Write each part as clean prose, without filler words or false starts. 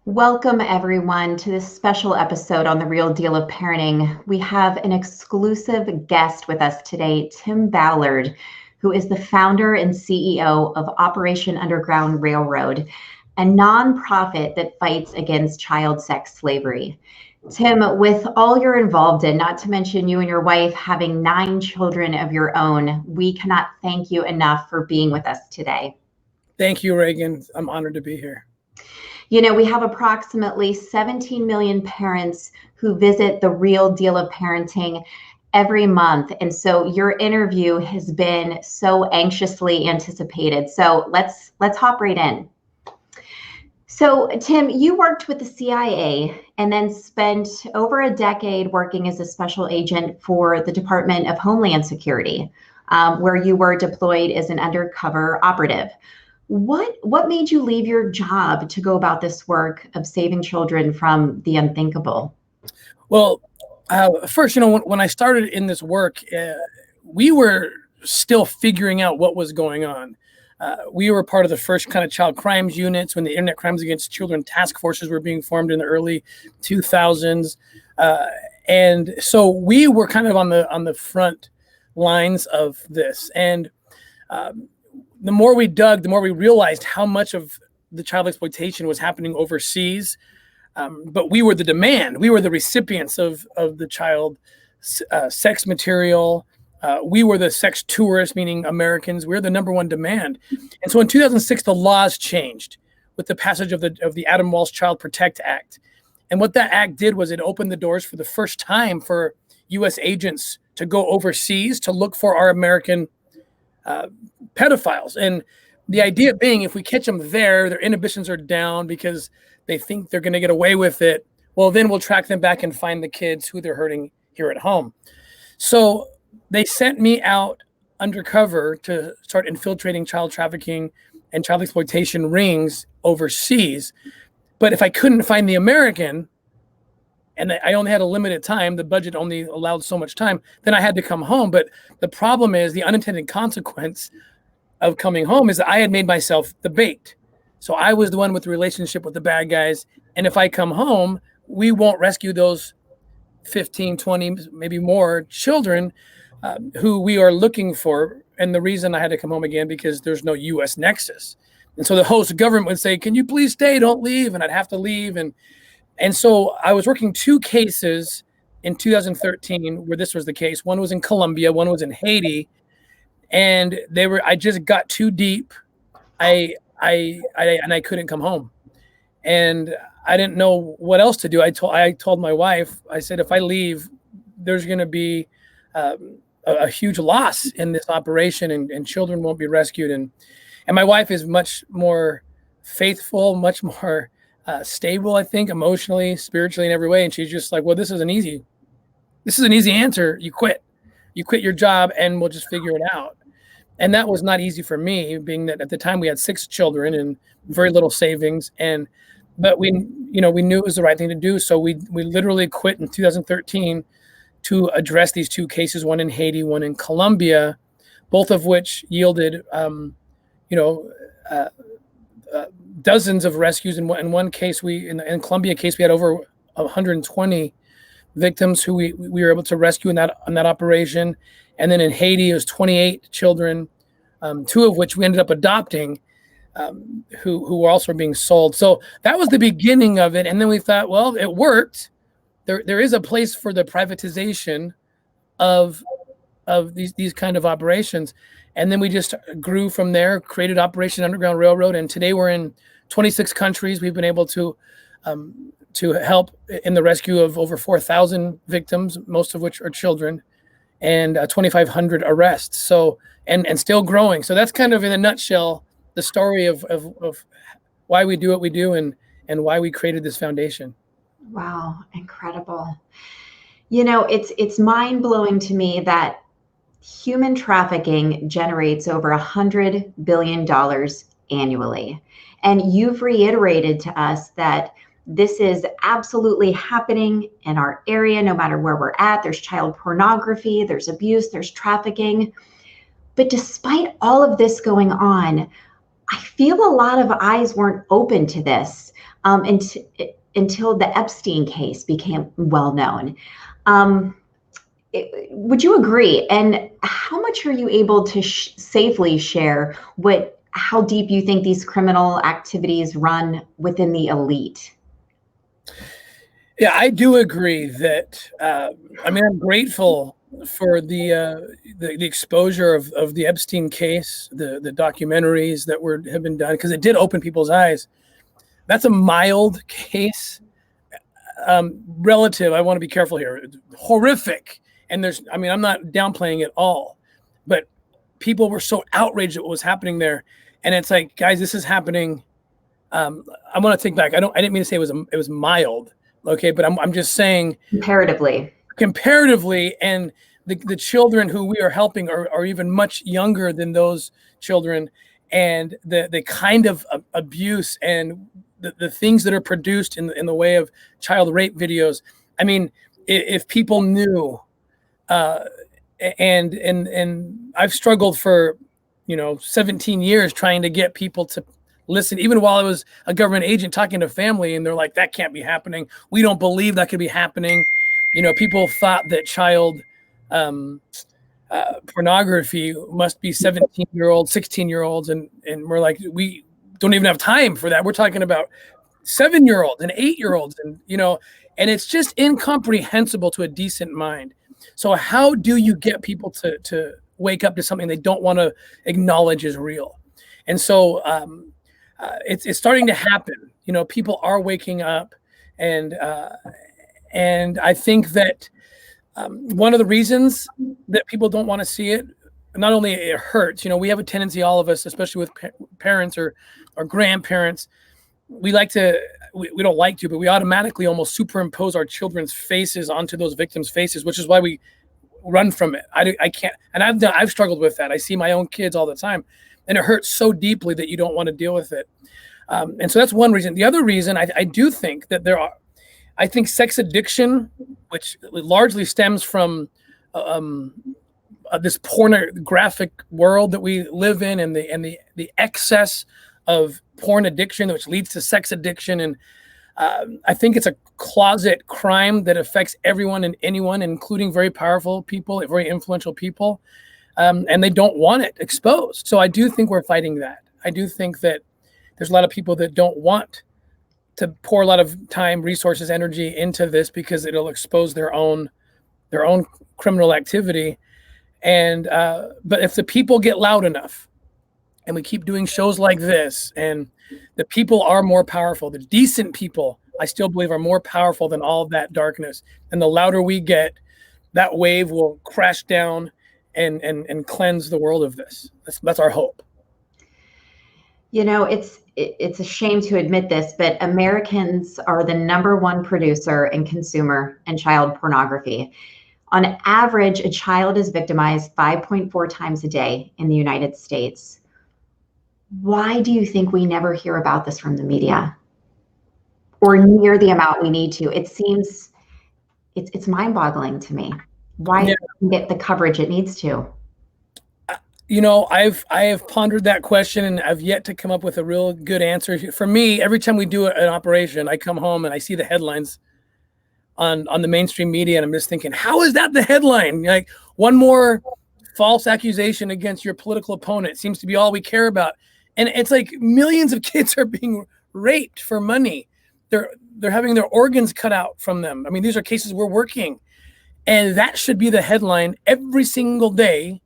Welcome, everyone, to this special episode on The Real Deal of Parenting. We have an exclusive guest with us today, Tim Ballard, who is the founder and CEO of Operation Underground Railroad, a nonprofit that fights against child sex slavery. Tim, with all you're involved in, not to mention you and your wife having 9 children of your own, we cannot thank you enough for being with us today. Thank you, Reagan. I'm honored to be here. You know, we have approximately 17 million parents who visit The Real Deal of Parenting every month. And so your interview has been so anxiously anticipated. So let's hop right in. So, Tim, you worked with the CIA and then spent over a decade working as a special agent for the Department of Homeland Security, where you were deployed as an undercover operative. What made you leave your job to go about this work of saving children from the unthinkable? Well, first, when I started in this work, we were still figuring out what was going on. We were part of the first kind of child crimes units when the Internet Crimes Against Children task forces were being formed in the early 2000s. And so we were kind of on the front lines of this. And the more we dug, the more we realized how much of the child exploitation was happening overseas. But we were the demand. We were the recipients of the child sex material. We were the sex tourists, meaning Americans. We're the number one demand. And so in 2006, the laws changed with the passage of the Adam Walsh Child Protect Act. And what that act did was it opened the doors for the first time for U.S. agents to go overseas to look for our American pedophiles. And the idea being, if we catch them there, their inhibitions are down because they think they're going to get away with it. Well, then we'll track them back and find the kids who they're hurting here at home. So they sent me out undercover to start infiltrating child trafficking and child exploitation rings overseas. But if I couldn't find the American, and I only had a limited time, the budget only allowed so much time, then I had to come home. But the problem is, the unintended consequence of coming home is that I had made myself the bait. So I was the one with the relationship with the bad guys. And if I come home, we won't rescue those 15, 20, maybe more children who we are looking for. And the reason I had to come home again, because there's no U.S. nexus. And so the host government would say, can you please stay? Don't leave. And I'd have to leave. And so I was working 2 cases in 2013 where this was the case. One was in Colombia, one was in Haiti, and I just got too deep. I couldn't come home, and I didn't know what else to do. I told my wife, I said, if I leave, there's going to be a huge loss in this operation, and children won't be rescued. And my wife is much more faithful, much more stable, I think, emotionally, spiritually, in every way. And she's just like, well, this is an easy answer. You quit your job and we'll just figure it out. And that was not easy for me, being that at the time we had 6 children and very little savings. But we knew it was the right thing to do. So we literally quit in 2013 to address these 2 cases, one in Haiti, one in Colombia, both of which yielded, dozens of rescues. In one case, in Colombia case, we had over 120 victims who we were able to rescue in that operation. And then in Haiti, it was 28 children, 2 of which we ended up adopting, who were also being sold. So that was the beginning of it. And then we thought, well, it worked. There is a place for the privatization of these kind of operations. And then we just grew from there, created Operation Underground Railroad. And today we're in 26 countries. We've been able to help in the rescue of over 4,000 victims, most of which are children, and 2,500 arrests. So, and still growing. So that's kind of, in a nutshell, the story of why we do what we do and why we created this foundation. Wow, incredible. You know, it's mind-blowing to me that human trafficking generates over $100 billion annually. And you've reiterated to us that this is absolutely happening in our area, no matter where we're at. There's child pornography, there's abuse, there's trafficking. But despite all of this going on, I feel a lot of eyes weren't open to this until the Epstein case became well known. Would you agree? And how much are you able to safely share how deep you think these criminal activities run within the elite? Yeah, I do agree that. I'm grateful for the exposure of the Epstein case, the documentaries that have been done, because it did open people's eyes. That's a mild case, relative. I want to be careful here. Horrific, and I'm not downplaying it all, but people were so outraged at what was happening there, and it's like, guys, this is happening. I want to take back. I didn't mean to say it was mild. Okay, but I'm just saying comparatively, and the children who we are helping are even much younger than those children, and the kind of abuse and the things that are produced in the way of child rape videos. I mean, if people knew, and I've struggled for 17 years trying to get people to listen, even while I was a government agent talking to family, and they're like, that can't be happening. We don't believe that could be happening. People thought that child pornography must be 17-year-olds, 16-year-olds. And we're like, we don't even have time for that. We're talking about 7-year-olds and 8-year-olds, and it's just incomprehensible to a decent mind. So how do you get people to wake up to something they don't want to acknowledge is real? And so, it's starting to happen. People are waking up, and I think that one of the reasons that people don't want to see it, not only it hurts. We have a tendency, all of us, especially with parents or grandparents, we don't like to, but we automatically almost superimpose our children's faces onto those victims' faces, which is why we run from it. I can't, and I've struggled with that. I see my own kids all the time, and it hurts so deeply that you don't want to deal with it. And so that's one reason. The other reason, I do think that I think sex addiction, which largely stems from this pornographic world that we live in, and the excess of porn addiction, which leads to sex addiction. And I think it's a closet crime that affects everyone and anyone, including very powerful people, very influential people. And they don't want it exposed. So I do think we're fighting that. I do think that there's a lot of people that don't want to pour a lot of time, resources, energy into this because it'll expose their own criminal activity. And but if the people get loud enough, and we keep doing shows like this, and the people are more powerful, the decent people, I still believe, are more powerful than all of that darkness. And the louder we get, that wave will crash down and cleanse the world of this. That's our hope. It's a shame to admit this, but Americans are the #1 producer and consumer in child pornography. On average, a child is victimized 5.4 times a day in the United States. Why do you think we never hear about this from the media, or near the amount we need to? It seems it's mind-boggling to me. Why doesn't it get the coverage it needs to? I have pondered that question, and I've yet to come up with a real good answer. For me, every time we do an operation, I come home and I see the headlines on the mainstream media, and I'm just thinking, how is that the headline? Like, one more false accusation against your political opponent seems to be all we care about. And it's like millions of kids are being raped for money. They're having their organs cut out from them. I mean, these are cases we're working, and that should be the headline every single day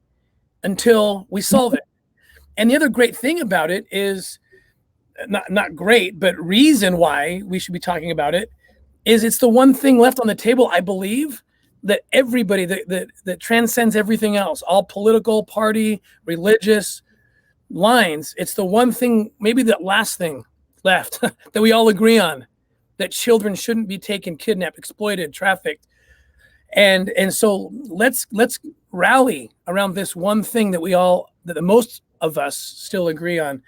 until we solve it. And the other great thing about it is, not great, but reason why we should be talking about it, is it's the one thing left on the table, I believe, that everybody that transcends everything else, all political, party, religious lines. It's the one thing, maybe the last thing left that we all agree on, that children shouldn't be taken, kidnapped, exploited, trafficked. And so let's rally around this one thing that the most of us still agree on.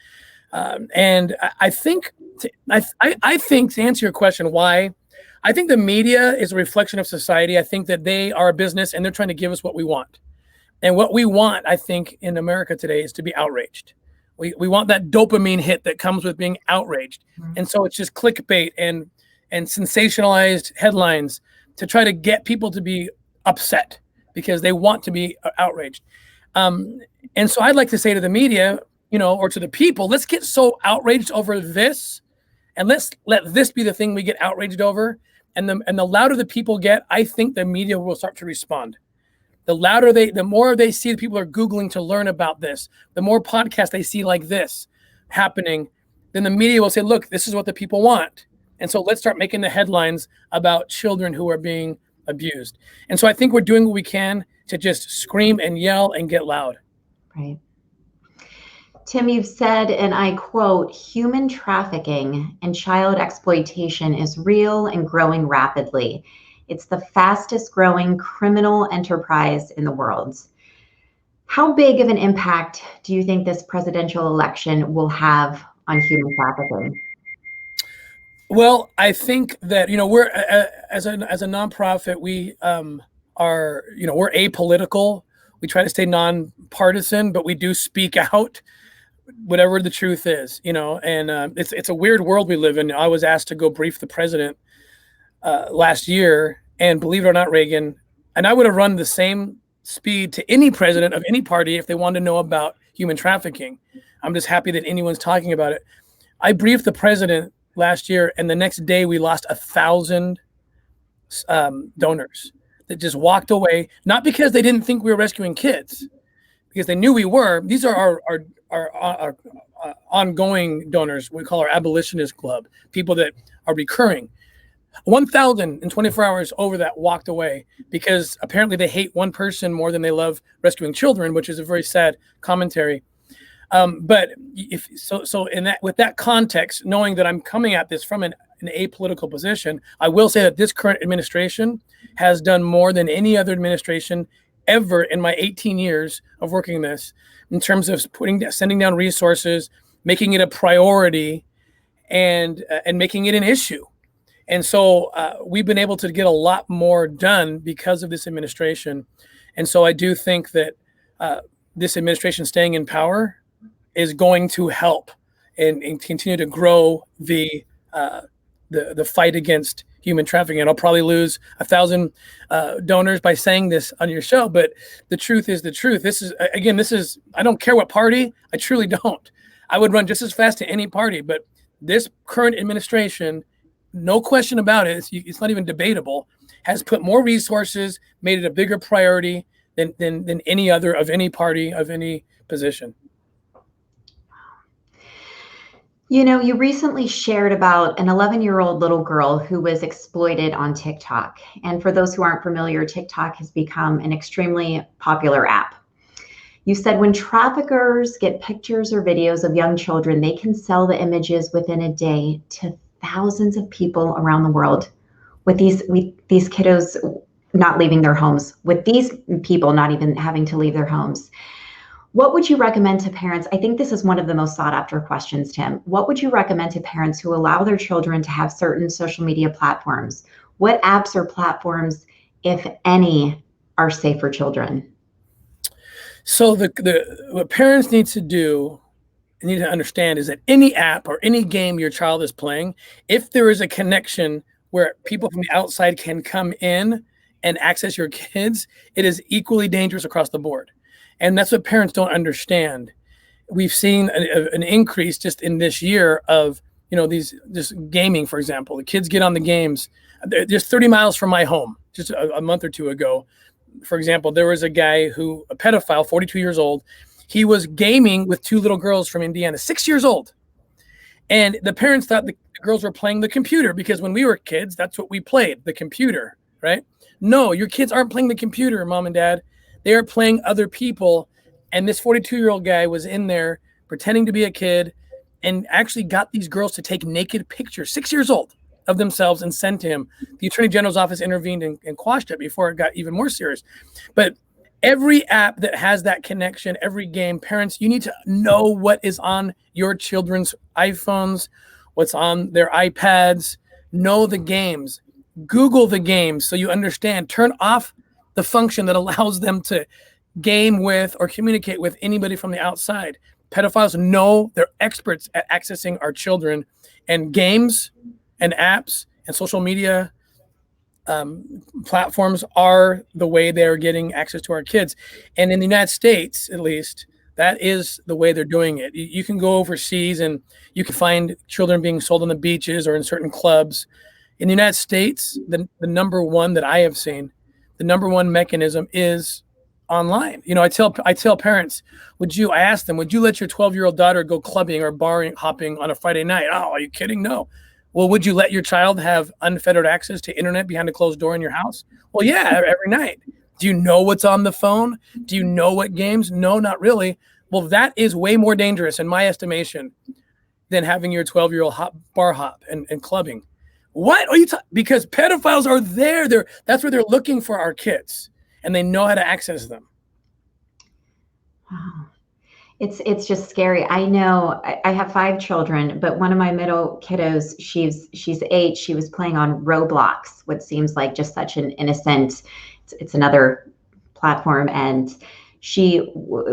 And I think to answer your question, why, I think the media is a reflection of society. I think that they are a business, and they're trying to give us what we want. And what we want, I think, in America today is to be outraged. We want that dopamine hit that comes with being outraged. And so it's just clickbait and sensationalized headlines to try to get people to be upset because they want to be outraged. And so I'd like to say to the media, or to the people, let's get so outraged over this, and let's let this be the thing we get outraged over. And the louder the people get, I think the media will start to respond. The more they see that people are Googling to learn about this, the more podcasts they see like this happening, then the media will say, look, this is what the people want. And so let's start making the headlines about children who are being abused. And so I think we're doing what we can to just scream and yell and get loud. Right. Tim, you've said, and I quote, human trafficking and child exploitation is real and growing rapidly. It's the fastest growing criminal enterprise in the world. How big of an impact do you think this presidential election will have on human trafficking? Well, I think that, we're as a nonprofit, we are, we're apolitical. We try to stay nonpartisan, but we do speak out whatever the truth is, and it's a weird world we live in. I was asked to go brief the president last year, and believe it or not, Reagan, and I would have run the same speed to any president of any party if they wanted to know about human trafficking. I'm just happy that anyone's talking about it. I briefed the president last year, and the next day we lost 1,000 donors that just walked away, not because they didn't think we were rescuing kids, because they knew we were. These are our ongoing donors. We call our abolitionist club, people that are recurring. 1,000 in 24 hours over that walked away because apparently they hate one person more than they love rescuing children, which is a very sad commentary. But with that context, knowing that I'm coming at this from an apolitical position, I will say that this current administration has done more than any other administration ever in my 18 years of working this, in terms of sending down resources, making it a priority, and making it an issue. And so we've been able to get a lot more done because of this administration. And so I do think that this administration staying in power is going to help and continue to grow the fight against human trafficking. And I'll probably lose 1,000 donors by saying this on your show, but the truth is the truth. This is, I don't care what party, I truly don't. I would run just as fast to any party, but this current administration, no question about it, it's not even debatable, has put more resources, made it a bigger priority than any other of any party, of any position. You recently shared about an 11-year-old little girl who was exploited on TikTok. And for those who aren't familiar, TikTok has become an extremely popular app. You said when traffickers get pictures or videos of young children, they can sell the images within a day to thousands of people around the world, with these kiddos not leaving their homes, with these people not even having to leave their homes. What would you recommend to parents? I think this is one of the most sought after questions, Tim. What would you recommend to parents who allow their children to have certain social media platforms? What apps or platforms, if any, are safe for children? So what parents need to understand is that any app or any game your child is playing, if there is a connection where people from the outside can come in and access your kids, it is equally dangerous across the board. And that's what parents don't understand. We've seen an increase just in this year of, this gaming, for example. The kids get on the games. There's 30 miles from my home, just a month or two ago. For example, there was a guy a pedophile, 42 years old. He was gaming with two little girls from Indiana, 6 years old. And the parents thought the girls were playing the computer because when we were kids, that's what we played, the computer, right? No, your kids aren't playing the computer, mom and dad. They are playing other people. And this 42-year-old guy was in there pretending to be a kid and actually got these girls to take naked pictures, 6 years old, of themselves and send to him. The Attorney General's office intervened and quashed it before it got even more serious. But every app that has that connection, every game, parents, you need to know what is on your children's iPhones, what's on their iPads, know the games, Google the games so you understand, turn off the function that allows them to game with or communicate with anybody from the outside. pedophiles know, they're experts at accessing our children, and games and apps and social media platforms are the way they're getting access to our kids. And in the United States, at least, that is the way they're doing it. You can go overseas and you can find children being sold on the beaches or in certain clubs. In the United States, the number one that I have seen, the number one mechanism is online. You know, I tell parents, I ask them, would you let your 12-year-old daughter go clubbing or bar hopping on a Friday night? Oh, are you kidding? No. Well, would you let your child have unfettered access to internet behind a closed door in your house? Well, yeah, every night. Do you know what's on the phone? Do you know what games? No, not really. Well, that is way more dangerous in my estimation than having your 12-year-old bar hop and clubbing. What are you talking? Because pedophiles are there. That's where they're looking for our kids, and they know how to access them. Wow. It's just scary. I know I have 5 children, but one of my middle kiddos, she's 8. She was playing on Roblox, what seems like just such an innocent, it's another platform. And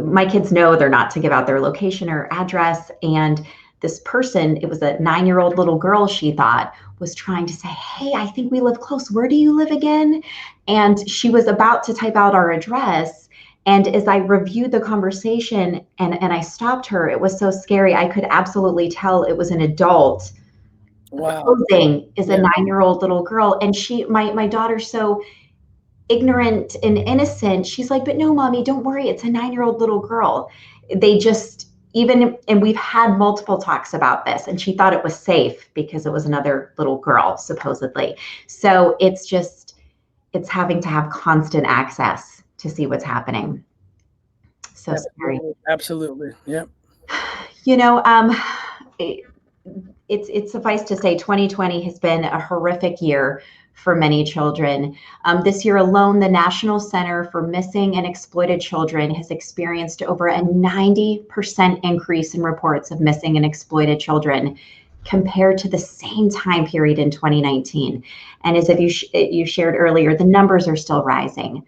my kids know they're not to give out their location or address. And this person, it was a 9-year-old little girl, she thought, was trying to say, hey, I think we live close. Where do you live again? And she was about to type out our address. And as I reviewed the conversation and I stopped her, it was so scary. I could absolutely tell it was an adult. Wow. Posing is a 9-year-old little girl. And my daughter's so ignorant and innocent. She's like, but no, mommy, don't worry. It's a 9-year-old little girl. They just, and we've had multiple talks about this, and she thought it was safe because it was another little girl, supposedly. So it's having to have constant access to see what's happening. So scary. Absolutely. Yep. You know, it's suffice to say 2020 has been a horrific year for many children. This year alone, the National Center for Missing and Exploited Children has experienced over a 90% increase in reports of missing and exploited children compared to the same time period in 2019. And as you shared earlier, the numbers are still rising.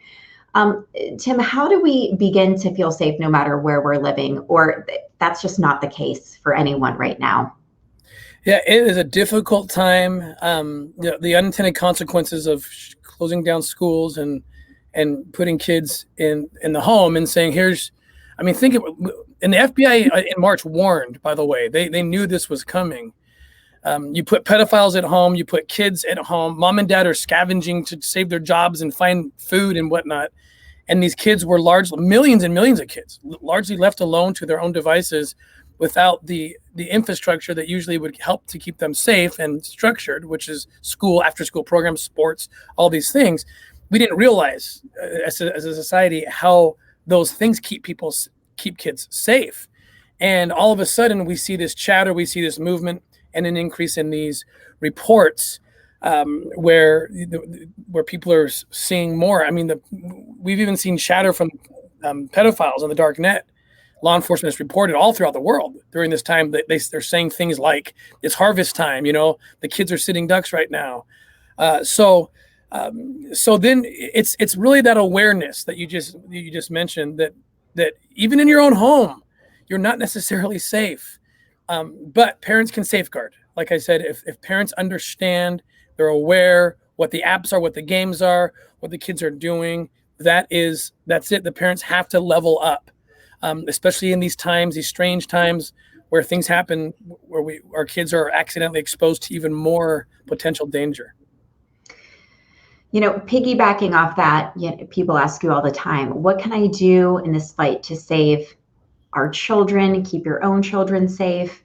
Tim, how do we begin to feel safe no matter where we're living, or that's just not the case for anyone right now? Yeah, it is a difficult time. The unintended consequences of closing down schools and putting kids in the home and saying, and the FBI in March warned, by the way, they knew this was coming. You put pedophiles at home, you put kids at home, mom and dad are scavenging to save their jobs and find food and whatnot. And these kids were millions and millions of kids, largely left alone to their own devices without the infrastructure that usually would help to keep them safe and structured, which is school, after school programs, sports, all these things. We didn't realize as a society how those things keep kids safe. And all of a sudden we see this chatter, we see this movement and an increase in these reports where people are seeing more. I mean, we've even seen chatter from pedophiles on the dark net. Law enforcement has reported all throughout the world during this time that they're saying things like, it's harvest time, the kids are sitting ducks right now. So then it's really that awareness that you just mentioned, that even in your own home, you're not necessarily safe. But parents can safeguard. Like I said, if parents understand, they're aware what the apps are, what the games are, what the kids are doing, that's it. The parents have to level up, especially in these times, these strange times where things happen, where our kids are accidentally exposed to even more potential danger. Piggybacking off that, people ask you all the time, what can I do in this fight to save our children, keep your own children safe?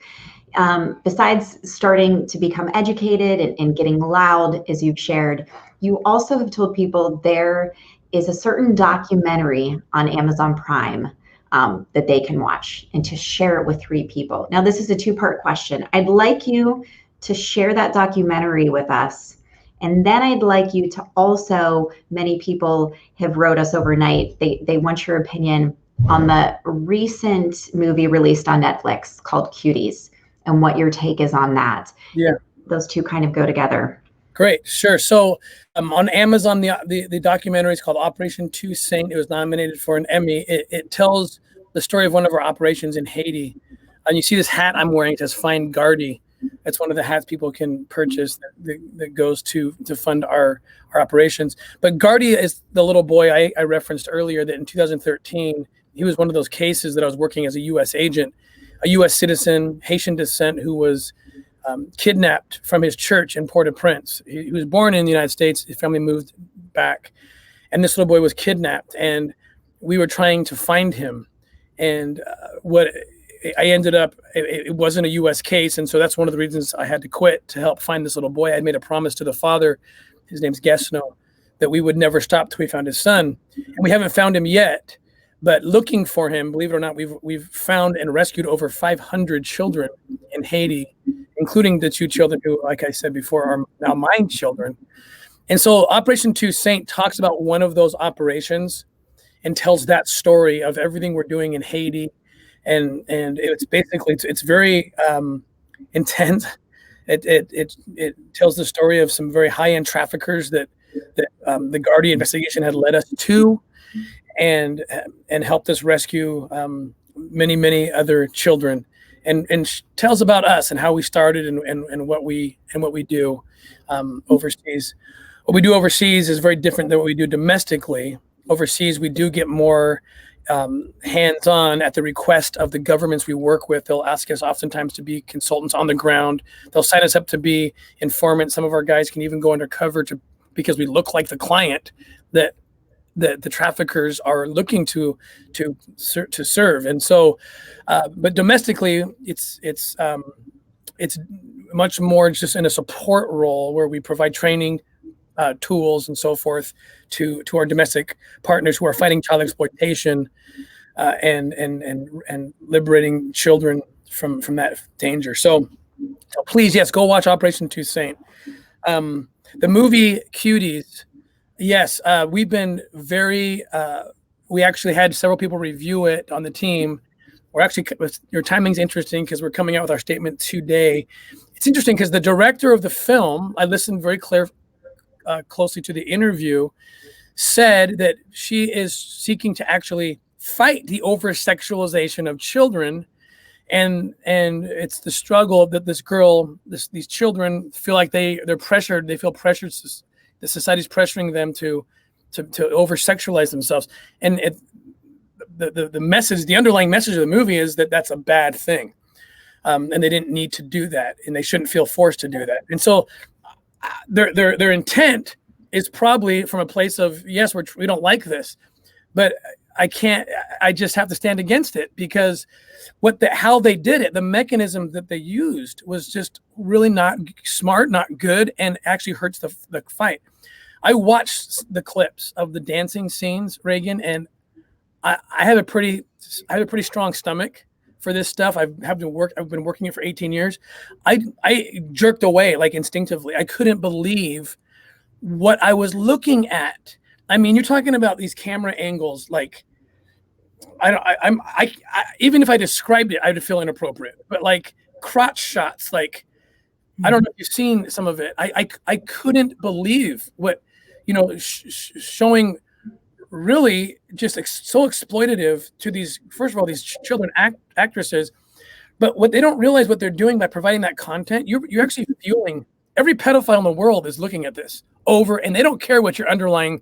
Besides starting to become educated and getting loud, as you've shared, you also have told people there is a certain documentary on Amazon Prime that they can watch and to share it with 3 people. Now, this is a 2-part question. I'd like you to share that documentary with us. And then I'd like you to also, many people have wrote us overnight, they want your opinion on the recent movie released on Netflix called Cuties, and what your take is on that. Yeah. Those two kind of go together. Great. Sure. So on Amazon, the documentary is called Operation Two Saint. It was nominated for an Emmy. It tells the story of one of our operations in Haiti. And you see this hat I'm wearing. It says "Find Gardy." It's one of the hats people can purchase that goes to fund our operations. But Gardy is the little boy I referenced earlier that in 2013, he was one of those cases that I was working as a U.S. agent, a U.S. citizen, Haitian descent, who was kidnapped from his church in Port-au-Prince. He was born in the United States. His family moved back. And this little boy was kidnapped. And we were trying to find him. And what I ended up, it wasn't a U.S. case. And so that's one of the reasons I had to quit to help find this little boy. I had made a promise to the father, his name's Gesno, that we would never stop till we found his son. And we haven't found him yet. But looking for him, believe it or not, we've found and rescued over 500 children in Haiti, including the 2 children who, like I said before, are now my children. And so Operation Toussaint talks about one of those operations and tells that story of everything we're doing in Haiti. And it's basically, it's very intense. It tells the story of some very high-end traffickers that the Gardy investigation had led us to, and helped us rescue many other children, and tells about us and how we started and what we do overseas. What we do overseas is very different than what we do domestically. Overseas, we do get more hands-on at the request of the governments we work with. They'll ask us oftentimes to be consultants on the ground. They'll sign us up to be informants. Some of our guys can even go undercover because we look like the client that the traffickers are looking to serve. And so, but domestically, it's much more just in a support role where we provide training, tools and so forth to our domestic partners who are fighting child exploitation and liberating children from that danger. So please, yes, go watch Operation Toussaint. The movie Cuties, yes, we've been very. We actually had several people review it on the team. We're actually, your timing's interesting because we're coming out with our statement today. It's interesting because the director of the film, I listened very closely to the interview, said that she is seeking to actually fight the over-sexualization of children, and it's the struggle that this girl, these children feel like they're pressured. They feel pressured. The society's pressuring them to over-sexualize themselves, and the message, the underlying message of the movie is that that's a bad thing, and they didn't need to do that, and they shouldn't feel forced to do that, and so. Their intent is probably from a place of, yes, we don't like this, but I just have to stand against it because how they did it, the mechanism that they used was just really not smart, not good, and actually hurts the fight. I watched the clips of the dancing scenes, Reagan, and I have a pretty strong stomach for this stuff. I've been working it for 18 years. I jerked away like instinctively. I couldn't believe what I was looking at. I mean, you're talking about these camera angles. Like, I even if I described it, I would feel inappropriate. But like crotch shots, like I don't know if you've seen some of it. I couldn't believe what, showing really just so exploitative to these, first of all, these children actresses, but what they don't realize what they're doing by providing that content, you're actually fueling. Every pedophile in the world is looking at this over, and they don't care what your underlying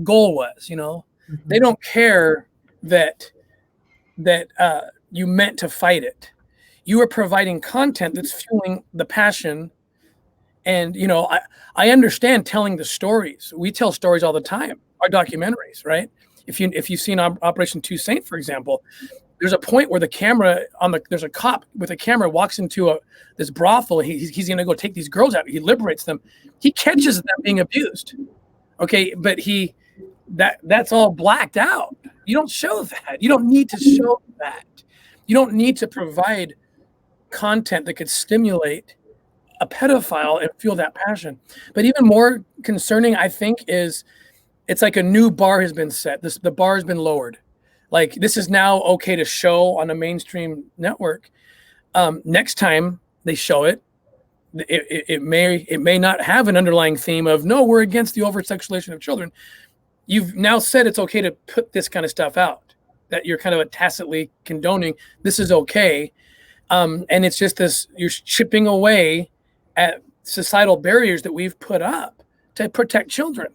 goal was. Mm-hmm. They don't care that you meant to fight it. You are providing content that's fueling the passion. And I understand telling the stories. We tell stories all the time. Our documentaries, right? If you've seen Operation Toussaint, for example, there's a point where there's a cop with a camera walks into this brothel. He's going to go take these girls out. He liberates them. He catches them being abused. Okay, but that's all blacked out. You don't show that. You don't need to show that. You don't need to provide content that could stimulate a pedophile and fuel that passion. But even more concerning, I think, is it's like a new bar has been set. The bar has been lowered. Like, this is now okay to show on a mainstream network. Next time they show it, it may not have an underlying theme of, no, we're against the over-sexualization of children. You've now said it's okay to put this kind of stuff out. that you're kind of tacitly condoning. This is okay. And it's just this, you're chipping away at societal barriers that we've put up to protect children.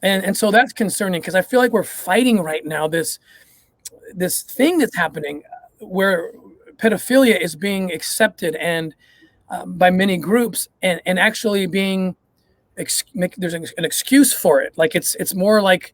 And so that's concerning, because I feel like we're fighting right now this thing that's happening where pedophilia is being accepted and by many groups and actually being there's an excuse for it. Like it's more like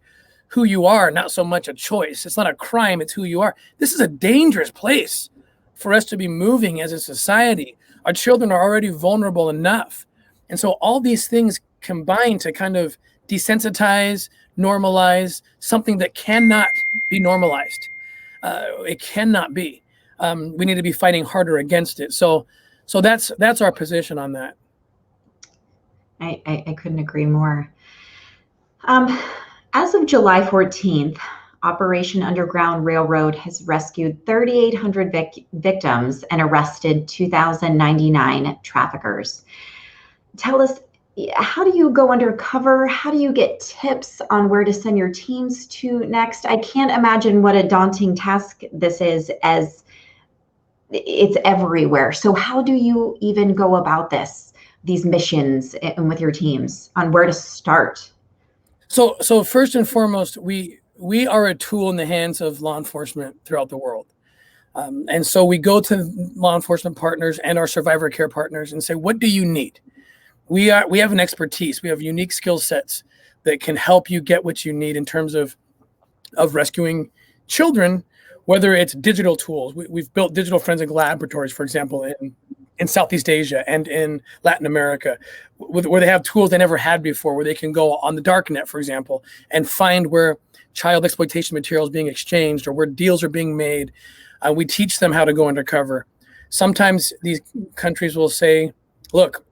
who you are, not so much a choice. It's not a crime, it's who you are. This is a dangerous place for us to be moving as a society. Our children are already vulnerable enough. And so all these things combine to kind of desensitize, normalize something that cannot be normalized. It cannot be. We need to be fighting harder against it. So that's our position on that. I couldn't agree more. As of July 14th, Operation Underground Railroad has rescued 3,800 victims and arrested 2,099 traffickers. Tell us, how do you go undercover? How do you get tips on where to send your teams to next? I can't imagine what a daunting task this is, as it's everywhere. So how do you even go about these missions and with your teams on where to start? So first and foremost, we are a tool in the hands of law enforcement throughout the world. And so we go to law enforcement partners and our survivor care partners and say, what do you need? We have an expertise. We have unique skill sets that can help you get what you need in terms of rescuing children, whether it's digital tools. We've built digital forensic laboratories, for example, in Southeast Asia and in Latin America, where they have tools they never had before, where they can go on the dark net, for example, and find where child exploitation material is being exchanged or where deals are being made. We teach them how to go undercover. Sometimes these countries will say, look,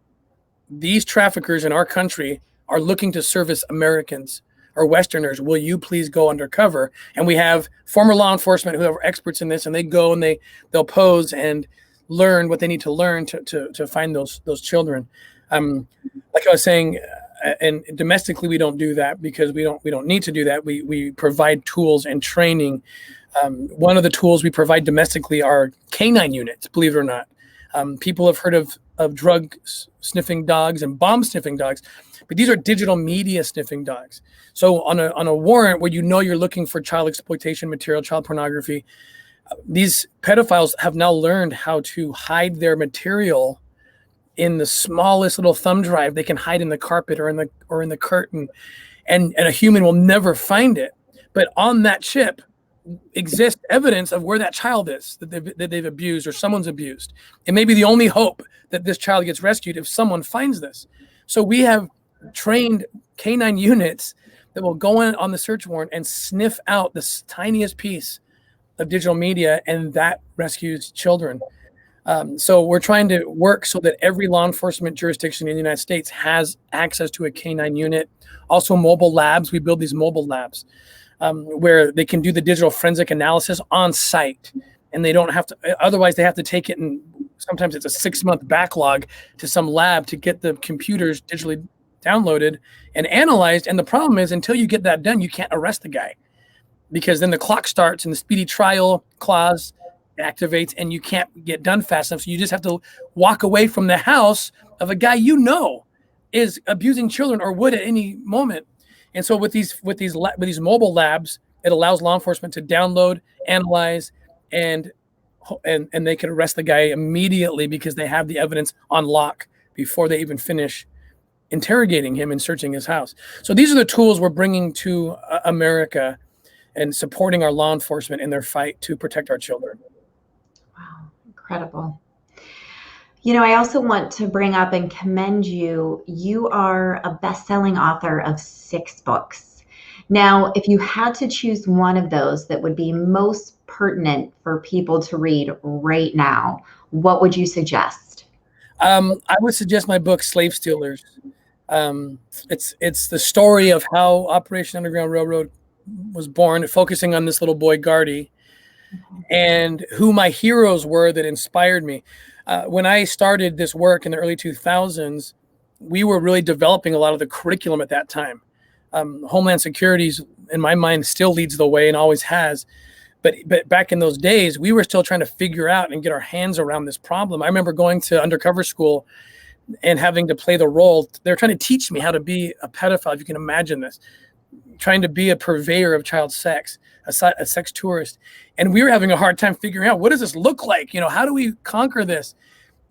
these traffickers in our country are looking to service Americans or Westerners. Will you please go undercover? And we have former law enforcement who are experts in this, and they go and they'll pose and learn what they need to learn to find those children. Like I was saying, and domestically we don't do that because we don't need to do that. We provide tools and training. One of the tools we provide domestically are canine units, believe it or not. People have heard of drug sniffing dogs and bomb sniffing dogs, but these are digital media sniffing dogs. So on a warrant where you're looking for child exploitation material, child pornography, these pedophiles have now learned how to hide their material in the smallest little thumb drive. They can hide in the carpet or in the curtain, and a human will never find it. But on that chip exists evidence of where that child is that they've abused or someone's abused. It may be the only hope that this child gets rescued if someone finds this. So we have trained canine units that will go in on the search warrant and sniff out the tiniest piece of digital media, and that rescues children. So we're trying to work so that every law enforcement jurisdiction in the United States has access to a canine unit. Also mobile labs. We build these mobile labs where they can do the digital forensic analysis on site, and they don't have to, otherwise they have to take it, and sometimes it's a 6-month backlog to some lab to get the computers digitally downloaded and analyzed. And the problem is, until you get that done, you can't arrest the guy, because then the clock starts and the speedy trial clause activates and you can't get done fast enough. So you just have to walk away from the house of a guy is abusing children or would at any moment. And so with these mobile labs, it allows law enforcement to download, analyze, and they can arrest the guy immediately because they have the evidence on lock before they even finish interrogating him and searching his house. So these are the tools we're bringing to America and supporting our law enforcement in their fight to protect our children. Wow, incredible. I also want to bring up and commend you. You are a best-selling author of 6 books. Now, if you had to choose one of those that would be most pertinent for people to read right now, what would you suggest? I would suggest my book, Slave Stealers. It's the story of how Operation Underground Railroad was born, focusing on this little boy, Gardy, and who my heroes were that inspired me. When I started this work in the early 2000s, we were really developing a lot of the curriculum at that time. Homeland Security, in my mind, still leads the way and always has. But back in those days, we were still trying to figure out and get our hands around this problem. I remember going to undercover school and having to play the role. They're trying to teach me how to be a pedophile, if you can imagine this, trying to be a purveyor of child sex, a sex tourist. And we were having a hard time figuring out, what does this look like? You know, how do we conquer this?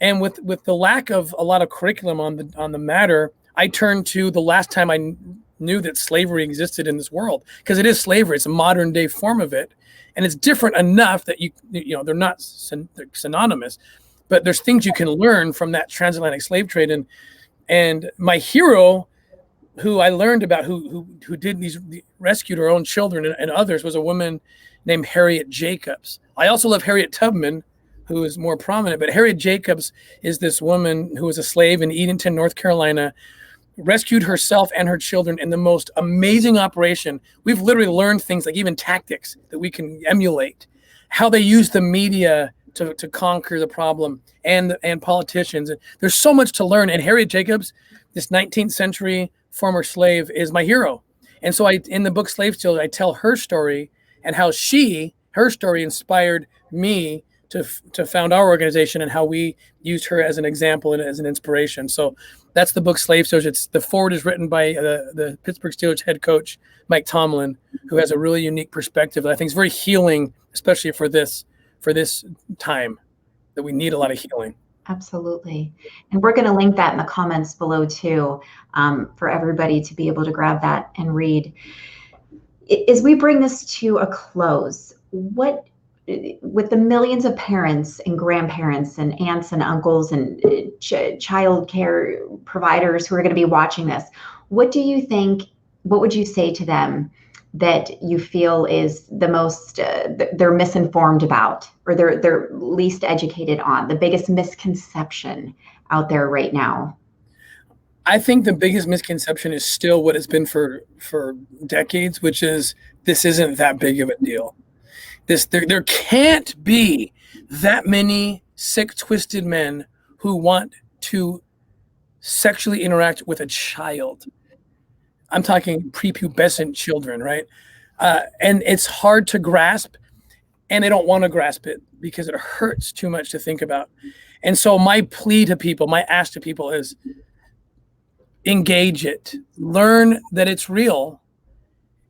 And with the lack of a lot of curriculum on the matter, I turned to the last time I knew that slavery existed in this world, because it is slavery. It's a modern day form of it. And it's different enough that you know, they're not they're synonymous, but there's things you can learn from that transatlantic slave trade. And my hero, who I learned about, who rescued her own children and others, was a woman named Harriet Jacobs. I also love Harriet Tubman, who is more prominent, but Harriet Jacobs is this woman who was a slave in Edenton, North Carolina, rescued herself and her children in the most amazing operation. We've literally learned things like even tactics that we can emulate, how they use the media to conquer the problem, and politicians. And there's so much to learn. And Harriet Jacobs, this 19th century former slave, is my hero. And so in the book Slave Stealer, I tell her story and how her story inspired me to found our organization, and how we used her as an example and as an inspiration. So that's the book Slave Stealers. The forward is written by the Pittsburgh Steelers head coach, Mike Tomlin, who has a really unique perspective that I think is very healing, especially for this time that we need a lot of healing. Absolutely. And we're going to link that in the comments below too, for everybody to be able to grab that and read. As we bring this to a close, with the millions of parents and grandparents and aunts and uncles and child care providers who are going to be watching this, what would you say to them that you feel is the most they're misinformed about, or they're least educated on, the biggest misconception out there right now? I think the biggest misconception is still what it's been for decades, which is this isn't that big of a deal. There can't be that many sick, twisted men who want to sexually interact with a child. I'm talking prepubescent children, right? And it's hard to grasp, and they don't want to grasp it because it hurts too much to think about. And so my plea to people, my ask to people is engage it, learn that it's real.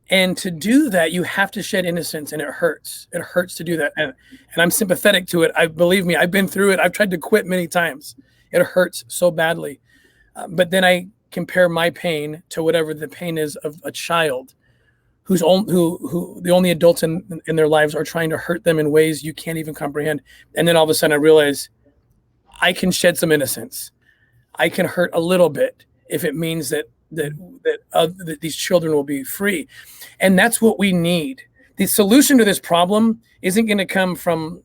And to do that, you have to shed innocence, and it hurts. It hurts to do that. And I'm sympathetic to it. Believe me, I've been through it. I've tried to quit many times. It hurts so badly. But then I compare my pain to whatever the pain is of a child who the only adults in their lives are trying to hurt them in ways you can't even comprehend. And then all of a sudden I realize I can shed some innocence. I can hurt a little bit if it means that these children will be free. And that's what we need. The solution to this problem isn't going to come from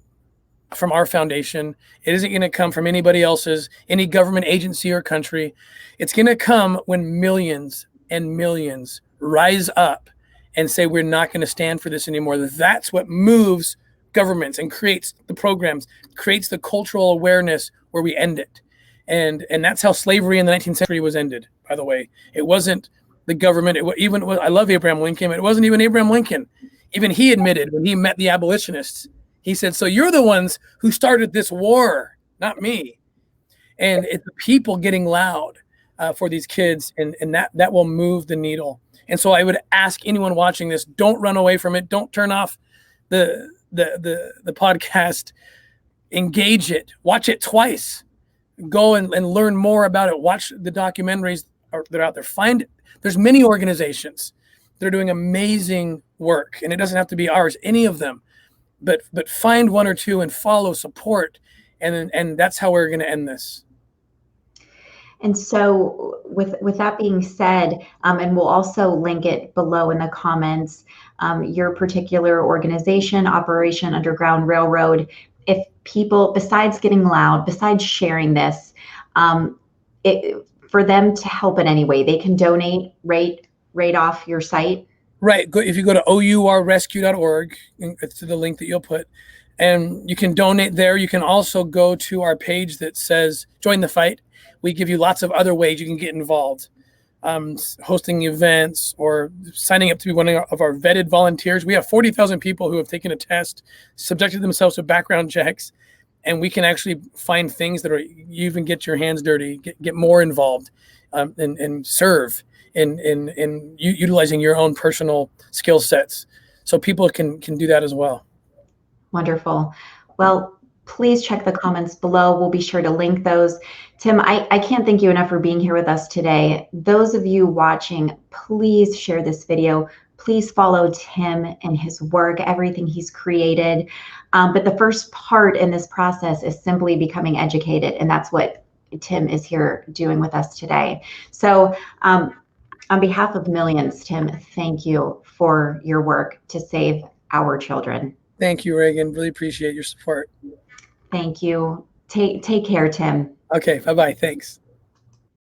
our foundation. It isn't going to come from anybody else's, any government agency or country. It's going to come when millions and millions rise up and say, we're not going to stand for this anymore. That's what moves governments and creates the programs, creates the cultural awareness where we end it. And that's how slavery in the 19th century was ended, by the way. It wasn't the government. I love Abraham Lincoln. It wasn't even Abraham Lincoln. Even he admitted when he met the abolitionists, he said, so you're the ones who started this war, not me. And it's the people getting loud for these kids, and that will move the needle. And so I would ask anyone watching this, don't run away from it. Don't turn off the podcast. Engage it. Watch it twice. Go and learn more about it. Watch the documentaries that are out there. There's many organizations that are doing amazing work, and it doesn't have to be ours, any of them. But find one or two and follow, support, and that's how we're going to end this. And so with that being said, and we'll also link it below in the comments, your particular organization, Operation Underground Railroad, if people, besides getting loud, besides sharing this, for them to help in any way, they can donate right off your site. Right. If you go to ourrescue.org, it's the link that you'll put, and you can donate there. You can also go to our page that says join the fight. We give you lots of other ways you can get involved. hosting events, or signing up to be one of our vetted volunteers. We have 40,000 people who have taken a test, subjected themselves to background checks, and we can actually find things that are, you even get your hands dirty, get more involved, and serve in utilizing your own personal skill sets. So people can do that as well. Wonderful. Well, please check the comments below. We'll be sure to link those. Tim, I can't thank you enough for being here with us today. Those of you watching, please share this video. Please follow Tim and his work, everything he's created. But the first part in this process is simply becoming educated, and that's what Tim is here doing with us today. So on behalf of millions, Tim, thank you for your work to save our children. Thank you, Reagan. Really appreciate your support. Thank you. Take care, Tim. Okay, bye-bye. Thanks.